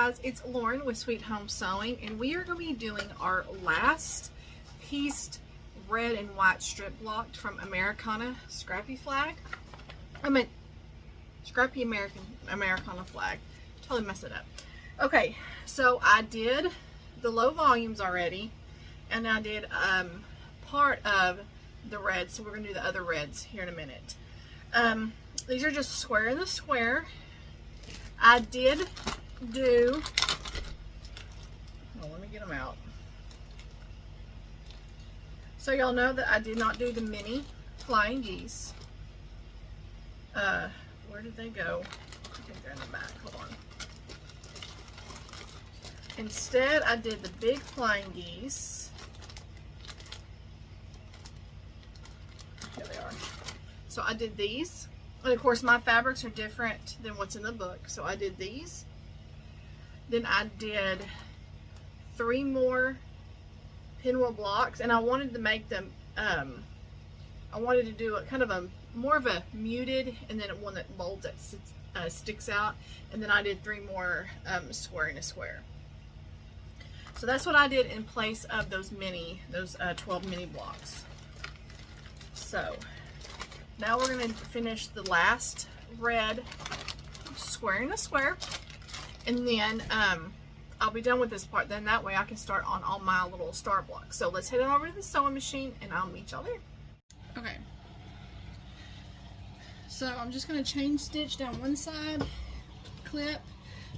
guys, it's Lauren with Sweet Home Sewing, and we are going to be doing our last pieced red and white strip block from Americana Scrappy flag. Scrappy Americana flag. Totally messed it up. Okay, so I did the low volumes already, and I did part of the red, so we're going to do the other reds here in a minute. These are just square in the square. I did do, let me get them out. So y'all know that I did not do the mini flying geese. Where did they go? I think they're in the back. Hold on. Instead, I did the big flying geese. Here they are. So I did these. And of course, my fabrics are different than what's in the book. So I did these. Then I did 3 more pinwheel blocks, and I wanted to make them, I wanted to do a kind of a more of a muted, and then one that molds that sticks out, and then I did 3 more square in a square. So that's what I did in place of those 12 mini blocks. So now we're going to finish the last red square in a square, and then I'll be done with this part. Then that way I can start on all my little star blocks. So let's head on over to the sewing machine and I'll meet y'all there. Okay. So I'm just going to chain stitch down one side, clip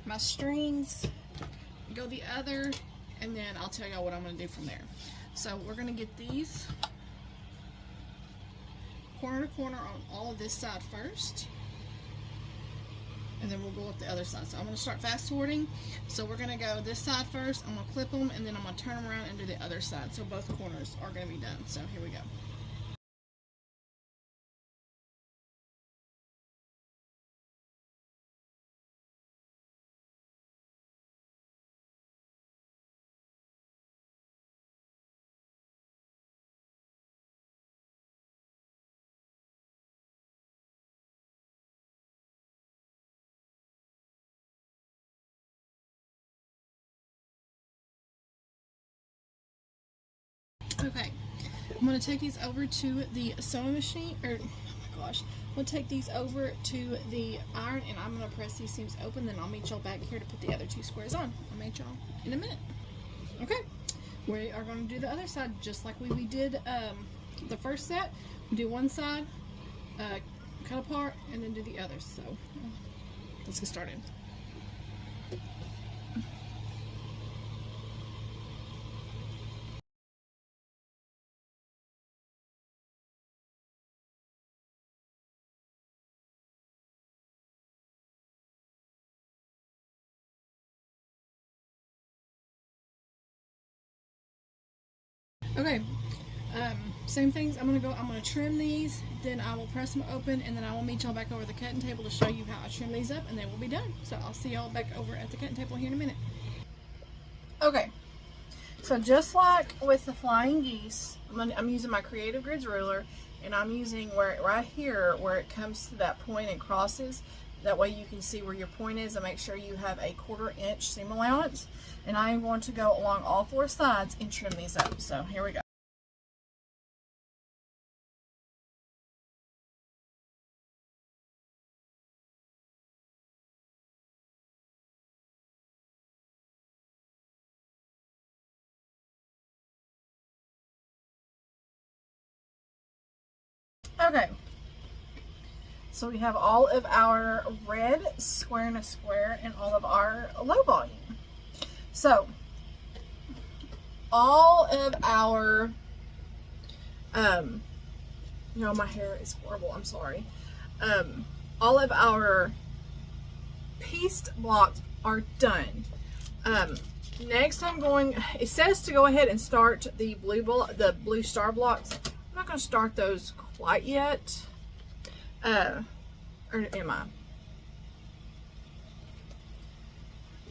my strings, go the other, and then I'll tell y'all what I'm going to do from there. So we're going to get these corner to corner on all of this side first, and then we'll go up the other side. So I'm going to start fast forwarding. So we're going to go this side first, I'm going to clip them, and then I'm going to turn them around and do the other side. So both corners are going to be done. So here we go. Okay, I'm going to take these over to the sewing machine, or oh my gosh, I'm going to take these over to the iron, and I'm going to press these seams open, then I'll meet y'all back here to put the other 2 squares on. I'll meet y'all in a minute. Okay, we are going to do the other side just like we did the first set. We do one side, cut apart, and then do the other. So let's get started. Okay, same things. I'm gonna trim these, then I will press them open, and then I will meet y'all back over the cutting table to show you how I trim these up, and they will be done. So I'll see y'all back over at the cutting table here in a minute. Okay, so just like with the flying geese, I'm using my Creative Grids ruler, and I'm using right here where it comes to that point and crosses. That way you can see where your point is, and make sure you have a 1/4 inch seam allowance. And I am going to go along all 4 sides and trim these up. So here we go. Okay, so we have all of our red square in a square and all of our low volume. So all of our, you know, my hair is horrible, I'm sorry. All of our pieced blocks are done. Next it says to go ahead and start the blue star blocks. I'm not going to start those quite yet. Or am I?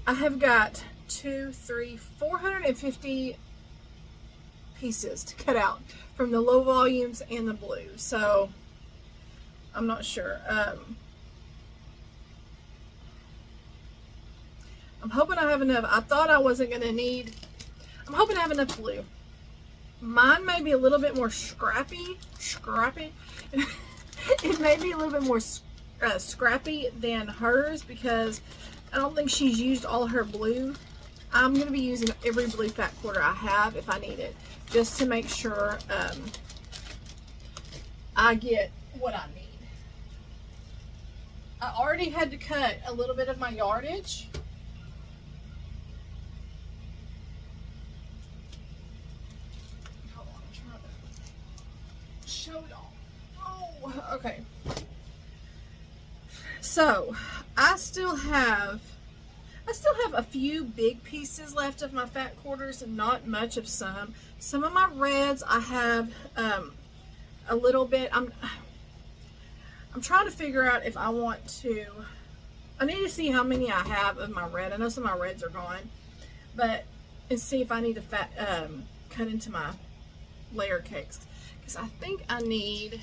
I have got 450 pieces to cut out from the low volumes and the blue. So I'm not sure. I'm hoping I have enough. I thought I wasn't going to need, I'm hoping I have enough blue. Mine may be a little bit more scrappy. It may be a little bit more scrappy than hers because I don't think she's used all her blue. I'm going to be using every blue fat quarter I have if I need it, just to make sure I get what I need. I already had to cut a little bit of my yardage. Hold on, I'm trying to show it all. Oh, okay. So I still have a few big pieces left of my fat quarters and not much of some. Some of my reds I have a little bit. I'm trying to figure out if I want to, I need to see how many I have of my red. I know some of my reds are gone, but, and see if I need to cut into my layer cakes. Because I think I need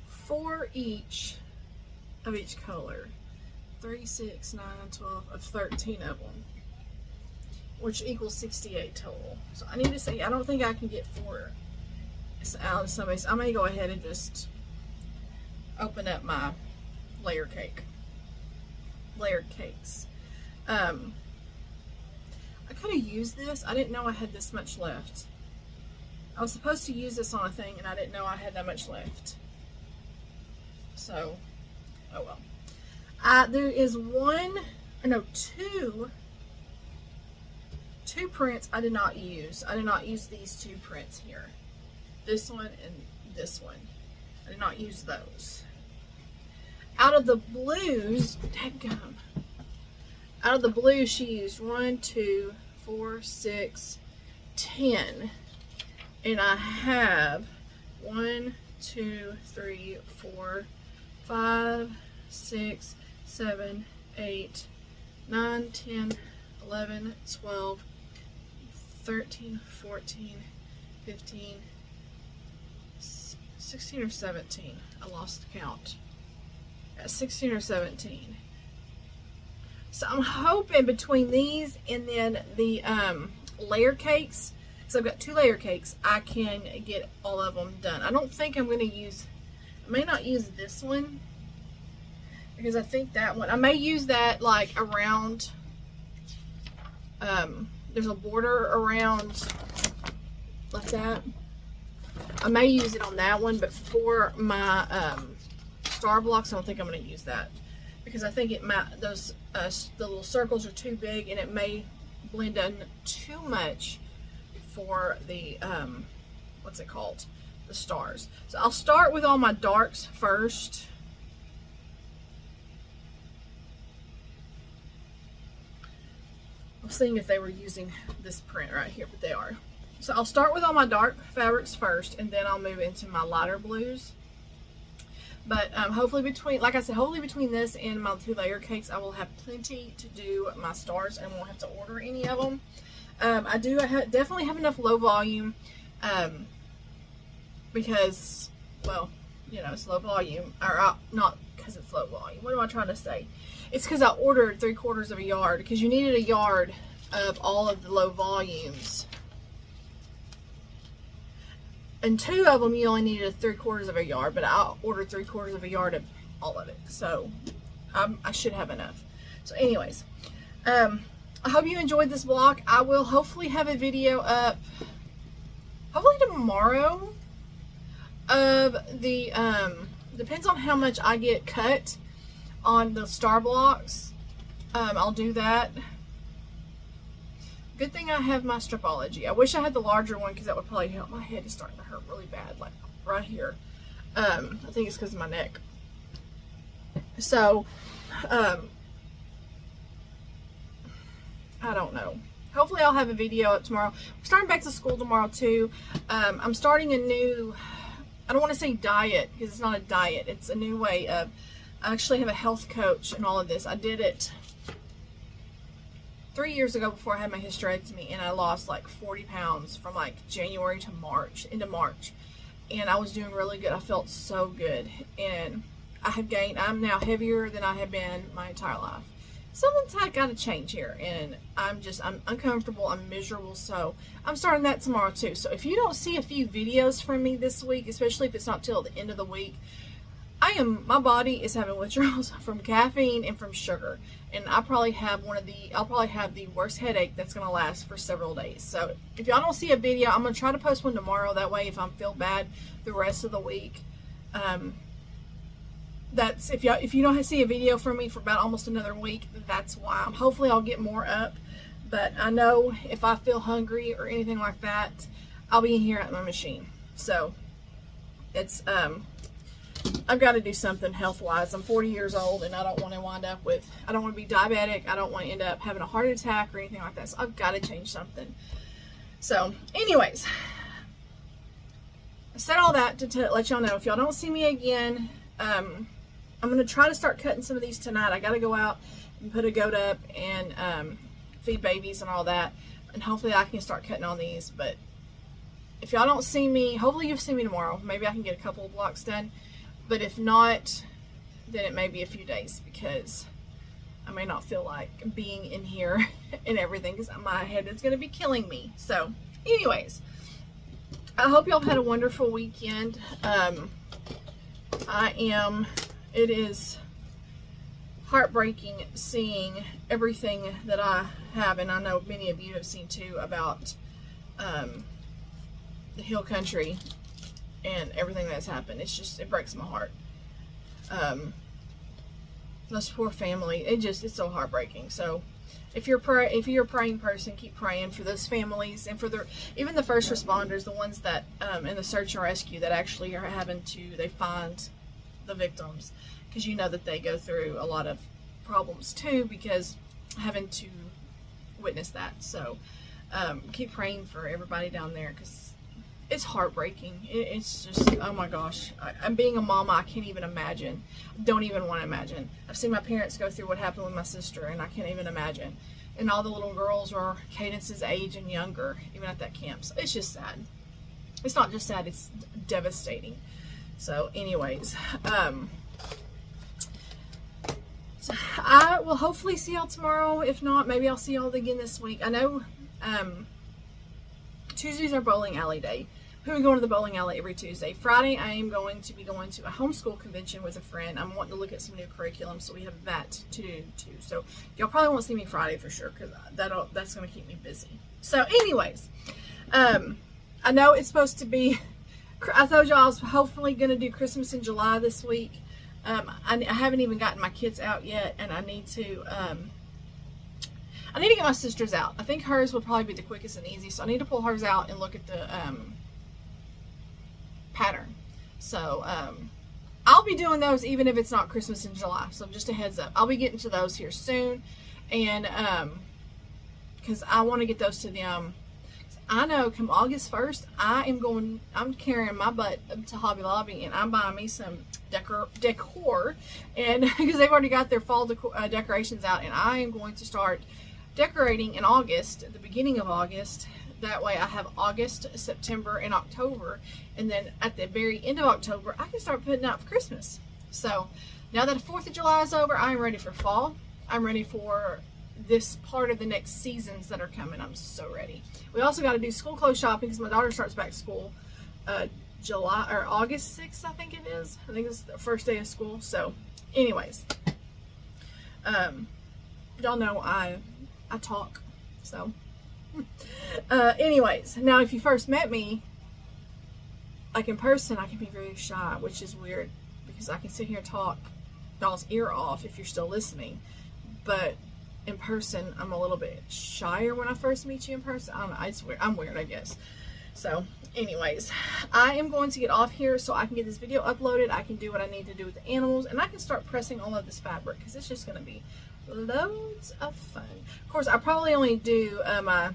4 each of each color. 3, 6, 9, 12, of 13 of them, which equals 68 total. So I need to see, I don't think I can get 4 out of somebody's. I may go ahead and just open up my layered cakes. I could have used this. I didn't know I had this much left. I was supposed to use this on a thing and I didn't know I had that much left. So, oh well. There is two prints I did not use. I did not use these 2 prints here. This one and this one. I did not use those. Out of the blues, dadgum. Out of the blues, she used 1, 2, 4, 6, 10. And I have 1, 2, 3, 4, 5, 6, 7, 8, 9, 10, 11, 12, 13, 14, 15, 16 or 17. I lost the count. 16 or 17. So I'm hoping between these and then the layer cakes, because I've got 2 layer cakes, I can get all of them done. I don't think I'm going to use, I may not use this one, because I think that one, I may use that like around, there's a border around like that. I may use it on that one, but for my star blocks, I don't think I'm going to use that because I think it might, those the little circles are too big and it may blend in too much for the what's it called, the stars. So I'll start with all my darks first. I was seeing if they were using this print right here, but they are. So I'll start with all my dark fabrics first, and then I'll move into my lighter blues. But hopefully between, like I said, hopefully between this and my 2 layer cakes, I will have plenty to do my stars and won't have to order any of them. I do definitely have enough low volume because, well, you know, it's low volume, or not because it's low volume. What am I trying to say? It's because I ordered 3/4 of a yard, because you needed a yard of all of the low volumes. And 2 of them, you only needed 3/4 of a yard, but I ordered 3/4 of a yard of all of it. So I should have enough. So anyways, I hope you enjoyed this vlog. I will hopefully have a video up, hopefully tomorrow, of the, depends on how much I get cut on the star blocks. I'll do that. Good thing I have my Stripology. I wish I had the larger one because that would probably help. My head is starting to hurt really bad, like right here. I think it's because of my neck. So, I don't know. Hopefully I'll have a video up tomorrow. We're starting back to school tomorrow too. I'm starting a new, I don't want to say diet because it's not a diet. It's a new way of, I actually have a health coach and all of this. I did it 3 years ago before I had my hysterectomy, and I lost like 40 pounds from like January to March, into March. And I was doing really good. I felt so good. And I have gained, I'm now heavier than I have been my entire life. something's got to change here, and I'm uncomfortable, I'm miserable, so I'm starting that tomorrow too. So if you don't see a few videos from me this week, especially if it's not till the end of the week, my body is having withdrawals from caffeine and from sugar, and I'll probably have the worst headache that's going to last for several days. So if y'all don't see a video, I'm going to try to post one tomorrow. That way, if I feel bad the rest of the week, that's if you don't see a video from me for about almost another week, that's why. Hopefully I'll get more up, but I know if I feel hungry or anything like that, I'll be in here at my machine. So it's I've got to do something health-wise. I'm 40 years old, and I don't want to I don't want to be diabetic. I don't want to end up having a heart attack or anything like that. So I've got to change something. So anyways, I said all that to let y'all know, if y'all don't see me again, I'm going to try to start cutting some of these tonight. I got to go out and put a goat up and feed babies and all that. And hopefully I can start cutting on these. But if y'all don't see me, hopefully you'll see me tomorrow. Maybe I can get a couple of blocks done. But if not, then it may be a few days, because I may not feel like being in here and everything, because my head is going to be killing me. So anyways, I hope y'all had a wonderful weekend. It is heartbreaking seeing everything that I have, and I know many of you have seen too, about the hill country and everything that's happened. It breaks my heart. This poor family, it's so heartbreaking. So if you're a praying person, keep praying for those families, and for even the first responders, the ones that in the search and rescue that actually are they find the victims, because you know that they go through a lot of problems too, because having to witness that. So keep praying for everybody down there, because it's heartbreaking. It's just, oh my gosh. I'm being a mama, I can't even imagine. Don't even want to imagine. I've seen my parents go through what happened with my sister, and I can't even imagine. And all the little girls were Cadence's age and younger, even at that camp. So it's just sad. It's not just sad, it's devastating. So anyways, so I will hopefully see y'all tomorrow. If not, maybe I'll see y'all again this week. I know Tuesdays are bowling alley day. We're going to the bowling alley every Tuesday. Friday, I am going to be going to a homeschool convention with a friend. I'm wanting to look at some new curriculum, so we have that to do too. So y'all probably won't see me Friday for sure, because that's going to keep me busy. So anyways, I know it's supposed to be, I told y'all I was hopefully going to do Christmas in July this week. I haven't even gotten my kids out yet, and I need to get my sister's out. I think hers would probably be the quickest and easiest, so I need to pull hers out and look at the pattern. So I'll be doing those even if it's not Christmas in July, so just a heads up. I'll be getting to those here soon, and because I want to get those to them. I know come August 1st, I'm carrying my butt to Hobby Lobby, and I'm buying me some decor, and because they've already got their fall decorations out, and I am going to start decorating in August, at the beginning of August. That way I have August, September, and October, and then at the very end of October I can start putting out for Christmas. So now that the 4th of July is over, I'm ready for fall. I'm ready for this part of the next seasons that are coming. I'm so ready. We also got to do school clothes shopping, because my daughter starts back school August 6th, I think it is. I think it's the first day of school. So anyways, y'all know I talk, so anyways, now if you first met me like in person, I can be very shy, which is weird, because I can sit here and talk y'all's ear off if you're still listening, but in person I'm a little bit shyer when I first meet you in person. I don't know, it's weird. I'm weird, I guess. So anyways, I am going to get off here so I can get this video uploaded. I can do what I need to do with the animals, and I can start pressing all of this fabric, because it's just going to be loads of fun. Of course, I probably only do my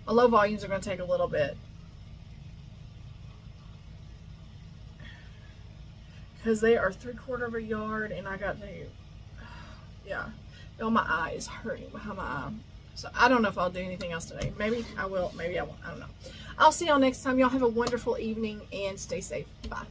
low volumes are going to take a little bit, because they are 3/4 of a yard, and I got to, yeah, oh, my eye is hurting behind my eye. So I don't know if I'll do anything else today. Maybe I will, maybe I won't. I don't know. I'll see y'all next time. Y'all have a wonderful evening and stay safe. Bye.